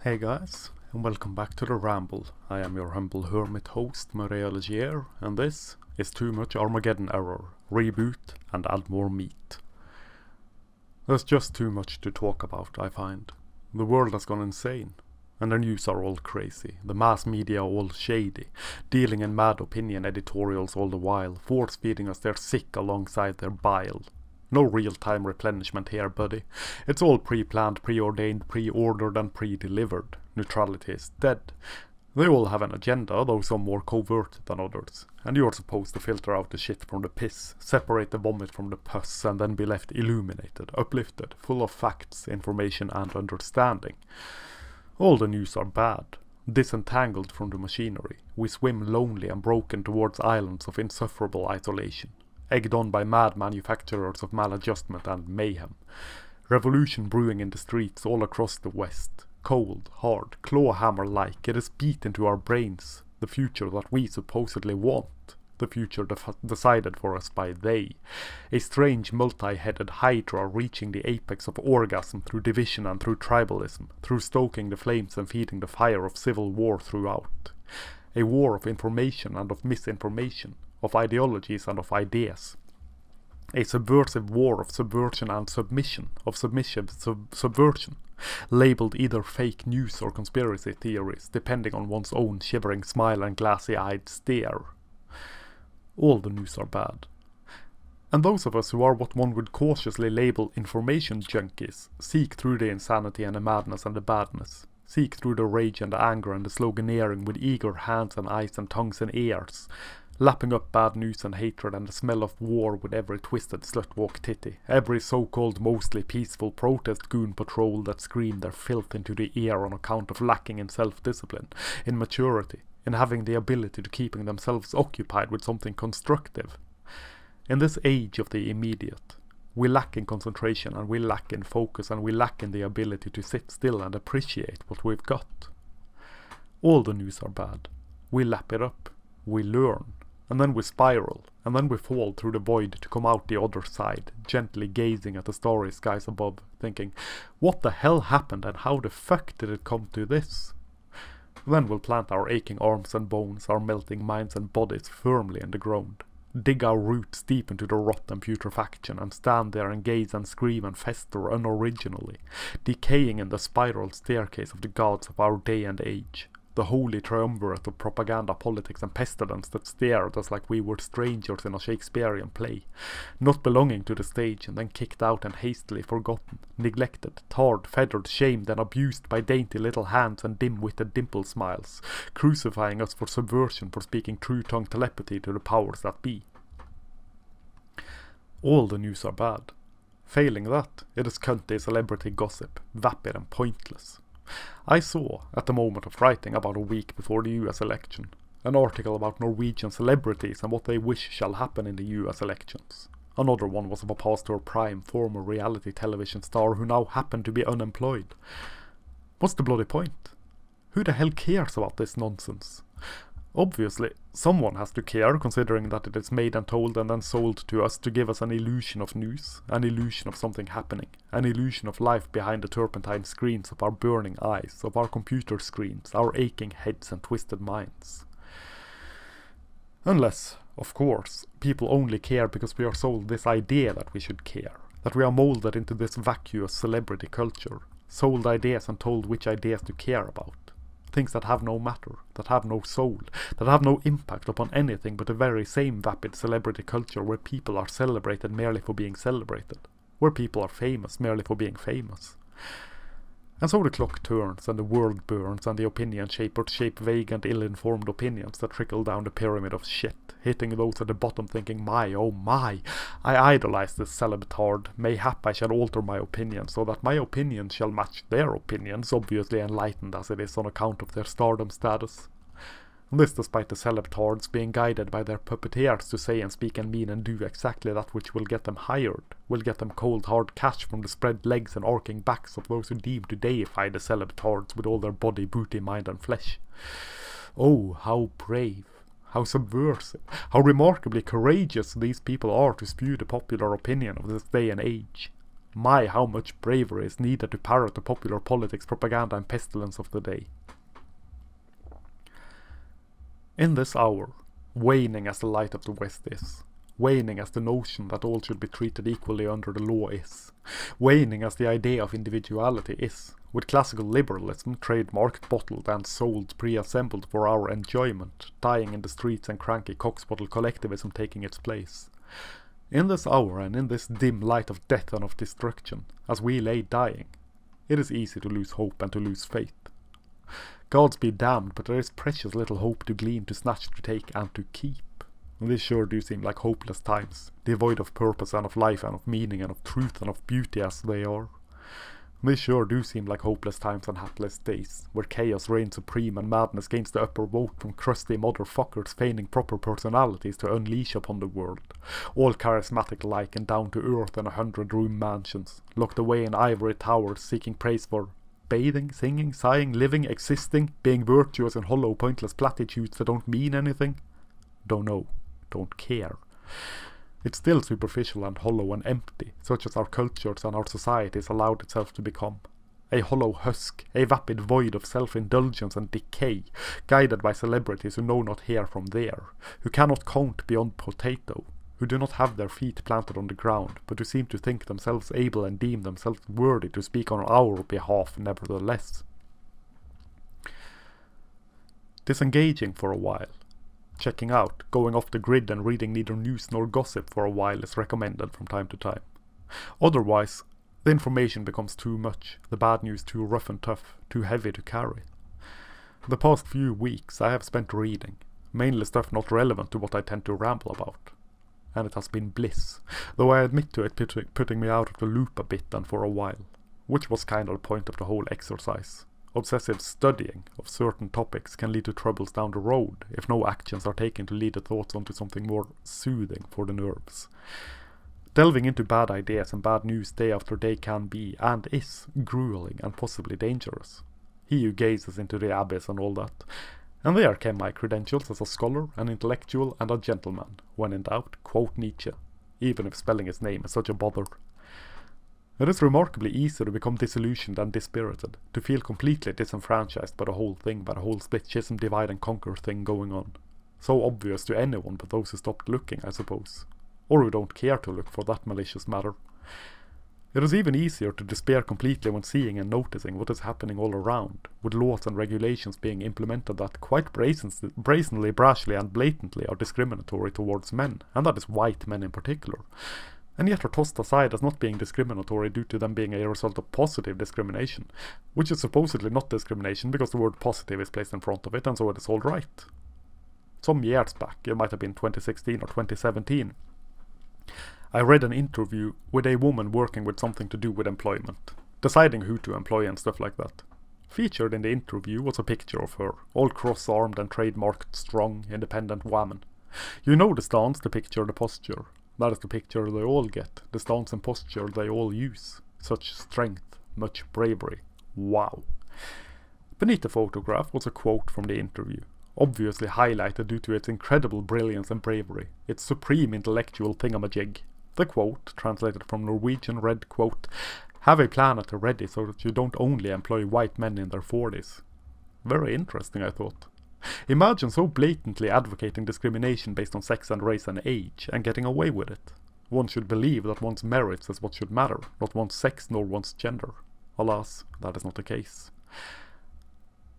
Hey guys, and welcome back to the Ramble. I am your humble hermit host, Maria Legier, and this is Too Much Armageddon Error, Reboot, and Add More Meat. There's just too much to talk about, I find. The world has gone insane, and the news are all crazy, the mass media all shady, dealing in mad opinion editorials all the while, force-feeding us their sick alongside their bile. No real-time replenishment here, buddy. It's all pre-planned, preordained, pre-ordered and pre-delivered. Neutrality is dead. They all have an agenda, though some more covert than others. And you're supposed to filter out the shit from the piss, separate the vomit from the pus, and then be left illuminated, uplifted, full of facts, information and understanding. All the news are bad. Disentangled from the machinery, we swim lonely and broken towards islands of insufferable isolation. Egged on by mad manufacturers of maladjustment and mayhem. Revolution brewing in the streets all across the West. Cold, hard, clawhammer-like, it is beat into our brains. The future that we supposedly want. The future decided for us by they. A strange multi-headed hydra reaching the apex of orgasm through division and through tribalism. Through stoking the flames and feeding the fire of civil war throughout. A war of information and of misinformation. Of ideologies and of ideas. A subversive war of subversion and submission, of submissive subversion, labelled either fake news or conspiracy theories, depending on one's own shivering smile and glassy-eyed stare. All the news are bad. And those of us who are what one would cautiously label information junkies, seek through the insanity and the madness and the badness. Seek through the rage and the anger and the sloganeering with eager hands and eyes and tongues and ears, lapping up bad news and hatred and the smell of war with every twisted slutwalk titty, every so-called mostly peaceful protest goon patrol that scream their filth into the ear on account of lacking in self-discipline, in maturity, in having the ability to keeping themselves occupied with something constructive. In this age of the immediate, we lack in concentration and we lack in focus and we lack in the ability to sit still and appreciate what we've got. All the news are bad. We lap it up. We learn. And then we spiral, and then we fall through the void to come out the other side, gently gazing at the starry skies above, thinking, what the hell happened and how the fuck did it come to this? Then we'll plant our aching arms and bones, our melting minds and bodies firmly in the ground, dig our roots deep into the rot and putrefaction, and stand there and gaze and scream and fester unoriginally, decaying in the spiral staircase of the gods of our day and age. The holy triumvirate of propaganda, politics and pestilence that stared us like we were strangers in a Shakespearean play, not belonging to the stage and then kicked out and hastily forgotten, neglected, tarred, feathered, shamed and abused by dainty little hands and dim-witted dimple smiles, crucifying us for subversion for speaking true-tongue telepathy to the powers that be. All the news are bad. Failing that, it is cunty celebrity gossip, vapid and pointless. I saw, at the moment of writing about a week before the US election, an article about Norwegian celebrities and what they wish shall happen in the US elections. Another one was of a past her prime former reality television star who now happened to be unemployed. What's the bloody point? Who the hell cares about this nonsense? Obviously, someone has to care, considering that it is made and told and then sold to us to give us an illusion of news, an illusion of something happening, an illusion of life behind the turpentine screens of our burning eyes, of our computer screens, our aching heads and twisted minds. Unless, of course, people only care because we are sold this idea that we should care, that we are molded into this vacuous celebrity culture, sold ideas and told which ideas to care about. Things that have no matter, that have no soul, that have no impact upon anything but the very same vapid celebrity culture where people are celebrated merely for being celebrated, where people are famous merely for being famous. And so the clock turns and the world burns and the opinion shapers shape vague and ill-informed opinions that trickle down the pyramid of shit, hitting those at the bottom thinking, my oh my, I idolize this celebtard, mayhap I shall alter my opinion so that my opinion shall match their opinions, obviously enlightened as it is on account of their stardom status. This despite the celebtards being guided by their puppeteers to say and speak and mean and do exactly that which will get them hired, will get them cold hard cash from the spread legs and arcing backs of those who deem to deify the celebtards with all their body, booty, mind and flesh. Oh, how brave, how subversive, how remarkably courageous these people are to spew the popular opinion of this day and age. My, how much bravery is needed to parrot the popular politics, propaganda and pestilence of the day. In this hour, waning as the light of the West is, waning as the notion that all should be treated equally under the law is, waning as the idea of individuality is, with classical liberalism trademarked, bottled and sold pre-assembled for our enjoyment, dying in the streets and cranky cocksbottle collectivism taking its place. In this hour and in this dim light of death and of destruction, as we lay dying, it is easy to lose hope and to lose faith. Gods be damned, but there is precious little hope to glean, to snatch, to take, and to keep. These sure do seem like hopeless times, devoid of purpose and of life and of meaning and of truth and of beauty as they are. These sure do seem like hopeless times and hapless days, where chaos reigns supreme and madness gains the upper vote from crusty motherfuckers feigning proper personalities to unleash upon the world, all charismatic like and down to earth in 100-room mansions, locked away in ivory towers seeking praise for bathing, singing, sighing, living, existing, being virtuous in hollow pointless platitudes that don't mean anything. Don't know, don't care. It's still superficial and hollow and empty, such as our cultures and our societies allowed itself to become. A hollow husk, a vapid void of self-indulgence and decay, guided by celebrities who know not here from there, who cannot count beyond potato, who do not have their feet planted on the ground, but who seem to think themselves able and deem themselves worthy to speak on our behalf nevertheless. Disengaging for a while. Checking out, going off the grid and reading neither news nor gossip for a while is recommended from time to time. Otherwise, the information becomes too much, the bad news too rough and tough, too heavy to carry. The past few weeks I have spent reading, mainly stuff not relevant to what I tend to ramble about. And it has been bliss, though I admit to it putting me out of the loop a bit and for a while, which was kind of the point of the whole exercise. Obsessive studying of certain topics can lead to troubles down the road if no actions are taken to lead the thoughts onto something more soothing for the nerves. Delving into bad ideas and bad news day after day can be, and is, grueling and possibly dangerous. He who gazes into the abyss and all that. And there came my credentials as a scholar, an intellectual and a gentleman. When in doubt, quote Nietzsche, even if spelling his name is such a bother. It is remarkably easy to become disillusioned and dispirited, to feel completely disenfranchised by the whole thing, by the whole split schism divide and conquer thing going on. So obvious to anyone but those who stopped looking, I suppose. Or who don't care to look for that malicious matter. It is even easier to despair completely when seeing and noticing what is happening all around, with laws and regulations being implemented that quite brazenly, brashly and blatantly are discriminatory towards men, and that is white men in particular. And yet are tossed aside as not being discriminatory due to them being a result of positive discrimination, which is supposedly not discrimination because the word positive is placed in front of it and so it is all right. Some years back, it might have been 2016 or 2017, I read an interview with a woman working with something to do with employment, deciding who to employ and stuff like that. Featured in the interview was a picture of her, all cross-armed and trademarked strong, independent woman. You know the stance, the picture, the posture. That is the picture they all get, the stance and posture they all use. Such strength, much bravery. Wow. Beneath the photograph was a quote from the interview, obviously highlighted due to its incredible brilliance and bravery, its supreme intellectual thingamajig. The quote, translated from Norwegian, read, quote, "Have a plan at the ready so that you don't only employ white men in their 40s. Very interesting, I thought. Imagine so blatantly advocating discrimination based on sex and race and age, and getting away with it. One should believe that one's merits is what should matter, not one's sex nor one's gender. Alas, that is not the case.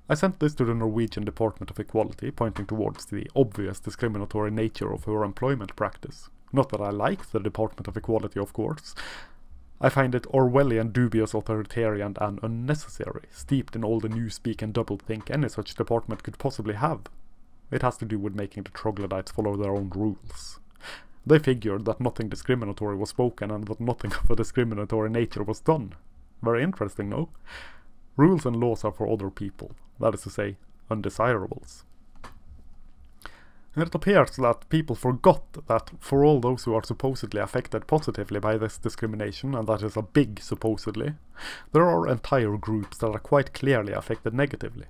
I sent this to the Norwegian Department of Equality, pointing towards the obvious discriminatory nature of her employment practice. Not that I like the Department of Equality, of course. I find it Orwellian, dubious, authoritarian and unnecessary, steeped in all the newspeak and doublethink any such department could possibly have. It has to do with making the troglodytes follow their own rules. They figured that nothing discriminatory was spoken and that nothing of a discriminatory nature was done. Very interesting, no? Rules and laws are for other people, that is to say, undesirables. And it appears that people forgot that for all those who are supposedly affected positively by this discrimination, and that is a big supposedly, there are entire groups that are quite clearly affected negatively.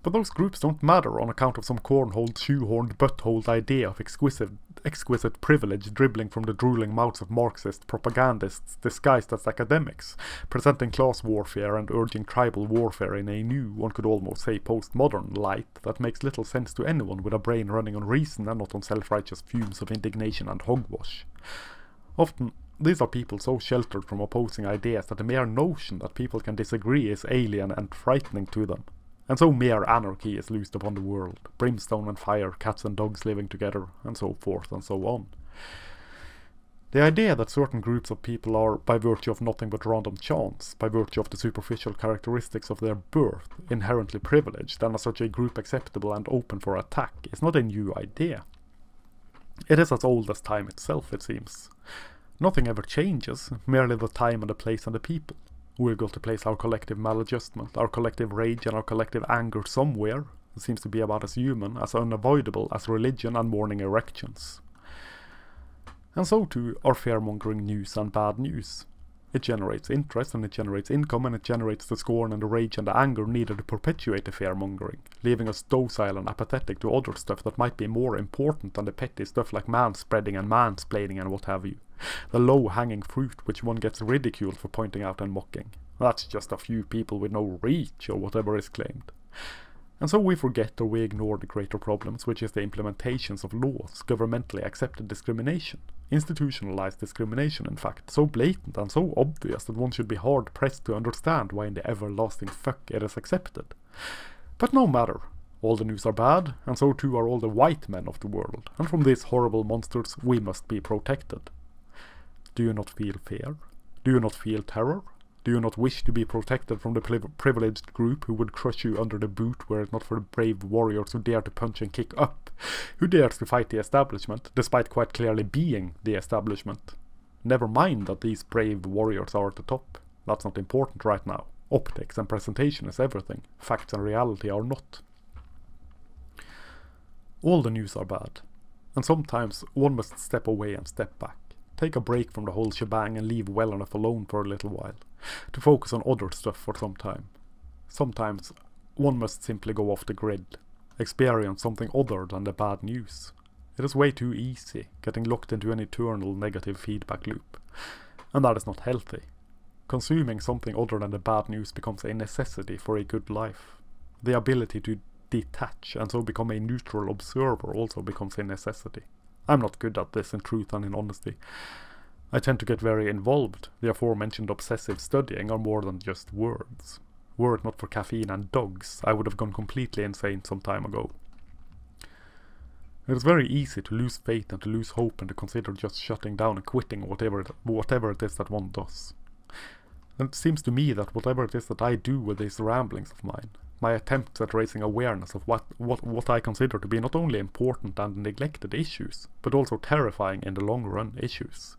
But those groups don't matter on account of some cornholed, shoehorned, buttholed idea of exquisite exquisite privilege dribbling from the drooling mouths of Marxist propagandists disguised as academics, presenting class warfare and urging tribal warfare in a new, one could almost say postmodern light that makes little sense to anyone with a brain running on reason and not on self-righteous fumes of indignation and hogwash. Often, these are people so sheltered from opposing ideas that the mere notion that people can disagree is alien and frightening to them. And so mere anarchy is loosed upon the world, brimstone and fire, cats and dogs living together, and so forth and so on. The idea that certain groups of people are, by virtue of nothing but random chance, by virtue of the superficial characteristics of their birth, inherently privileged, and as such a group acceptable and open for attack, is not a new idea. It is as old as time itself, it seems. Nothing ever changes, merely the time and the place and the people. We've got to place our collective maladjustment, our collective rage and our collective anger somewhere. It seems to be about as human, as unavoidable as religion and morning erections. And so too are fear-mongering news and bad news. It generates interest and it generates income and it generates the scorn and the rage and the anger needed to perpetuate the fear-mongering, leaving us docile and apathetic to other stuff that might be more important than the petty stuff like manspreading and mansplaining and what have you. The low-hanging fruit which one gets ridiculed for pointing out and mocking. That's just a few people with no reach or whatever is claimed. And so we forget or we ignore the greater problems, which is the implementations of laws, governmentally accepted discrimination. Institutionalized discrimination, in fact, so blatant and so obvious that one should be hard-pressed to understand why in the everlasting fuck it is accepted. But no matter. All the news are bad, and so too are all the white men of the world, and from these horrible monsters we must be protected. Do you not feel fear? Do you not feel terror? Do you not wish to be protected from the privileged group who would crush you under the boot were it not for the brave warriors who dare to punch and kick up? Who dares to fight the establishment, despite quite clearly being the establishment? Never mind that these brave warriors are at the top. That's not important right now. Optics and presentation is everything. Facts and reality are not. All the news are bad. And sometimes one must step away and step back. Take a break from the whole shebang and leave well enough alone for a little while, to focus on other stuff for some time. Sometimes one must simply go off the grid, experience something other than the bad news. It is way too easy, getting locked into an eternal negative feedback loop, and that is not healthy. Consuming something other than the bad news becomes a necessity for a good life. The ability to detach and so become a neutral observer also becomes a necessity. I'm not good at this in truth and in honesty. I tend to get very involved. The aforementioned obsessive studying are more than just words. Were it not for caffeine and dogs, I would have gone completely insane some time ago. It is very easy to lose faith and to lose hope and to consider just shutting down and quitting whatever it is that one does. And it seems to me that whatever it is that I do with these ramblings of mine, my attempts at raising awareness of what I consider to be not only important and neglected issues, but also terrifying in the long run issues.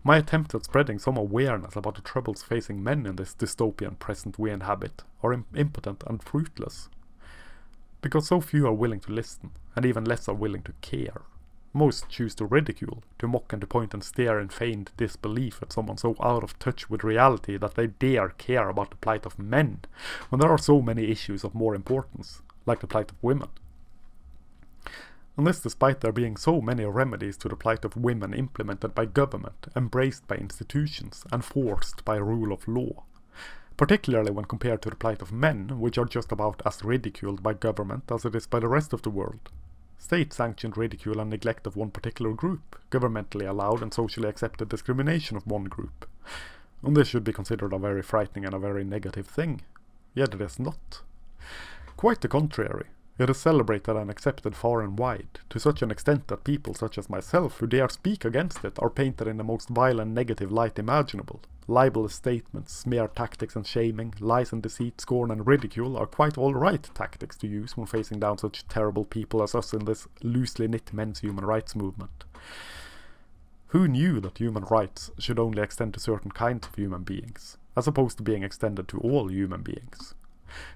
My attempts at spreading some awareness about the troubles facing men in this dystopian present we inhabit are impotent and fruitless. Because so few are willing to listen, and even less are willing to care. Most choose to ridicule, to mock and to point and stare in feigned disbelief at someone so out of touch with reality that they dare care about the plight of men, when there are so many issues of more importance, like the plight of women. And this despite there being so many remedies to the plight of women implemented by government, embraced by institutions, and forced by rule of law. Particularly when compared to the plight of men, which are just about as ridiculed by government as it is by the rest of the world. State-sanctioned ridicule and neglect of one particular group, governmentally allowed and socially accepted discrimination of one group. And this should be considered a very frightening and a very negative thing. Yet it is not. Quite the contrary. It is celebrated and accepted far and wide, to such an extent that people such as myself who dare speak against it are painted in the most vile and negative light imaginable. Libelous statements, smear tactics and shaming, lies and deceit, scorn and ridicule are quite alright tactics to use when facing down such terrible people as us in this loosely knit men's human rights movement. Who knew that human rights should only extend to certain kinds of human beings, as opposed to being extended to all human beings?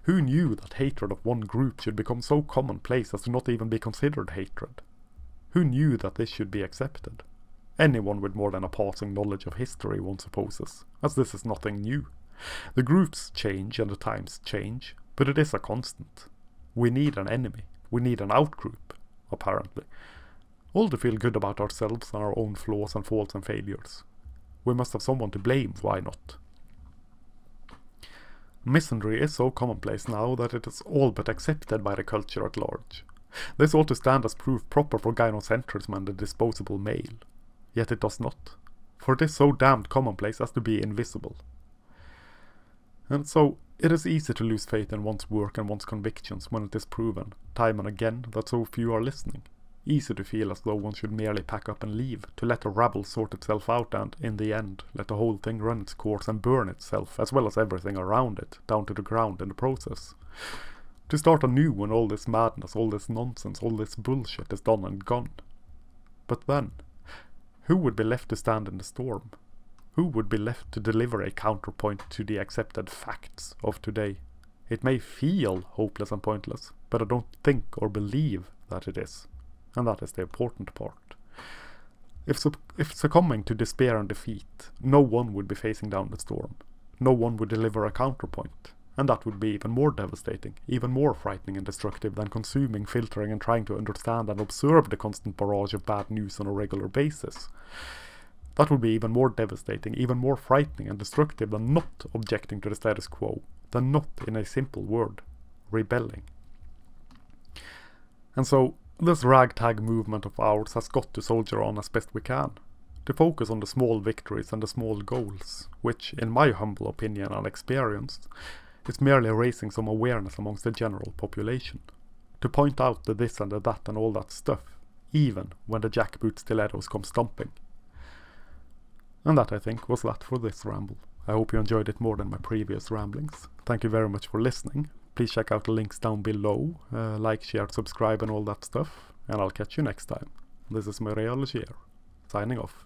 Who knew that hatred of one group should become so commonplace as to not even be considered hatred? Who knew that this should be accepted? Anyone with more than a passing knowledge of history, one supposes, as this is nothing new. The groups change and the times change, but it is a constant. We need an enemy. We need an outgroup, apparently. all to feel good about ourselves and our own flaws and faults and failures. We must have someone to blame, why not? Misandry is so commonplace now that it is all but accepted by the culture at large. This ought to stand as proof proper for gynocentrism and the disposable male. Yet it does not, for it is so damned commonplace as to be invisible. And so, it is easy to lose faith in one's work and one's convictions when it is proven, time and again, that so few are listening. Easy to feel as though one should merely pack up and leave, to let the rabble sort itself out and, in the end, let the whole thing run its course and burn itself, as well as everything around it, down to the ground in the process. To start anew when all this madness, all this nonsense, all this bullshit is done and gone. But then, who would be left to stand in the storm? Who would be left to deliver a counterpoint to the accepted facts of today? It may feel hopeless and pointless, but I don't think or believe that it is. And that is the important part. If succumbing to despair and defeat, no one would be facing down the storm. No one would deliver a counterpoint. And that would be even more devastating, even more frightening and destructive than consuming, filtering and trying to understand and observe the constant barrage of bad news on a regular basis. That would be even more devastating, even more frightening and destructive than not objecting to the status quo, than not, in a simple word, rebelling. And so, this ragtag movement of ours has got to soldier on as best we can, to focus on the small victories and the small goals, which, in my humble opinion and experience, is merely raising some awareness amongst the general population, to point out the this and the that and all that stuff, even when the jackboot stilettos come stomping. And that, I think, was that for this ramble. I hope you enjoyed it more than my previous ramblings. Thank you very much for listening. Please check out the links down below, like, share, subscribe and all that stuff, and I'll catch you next time. This is Muriel, signing off.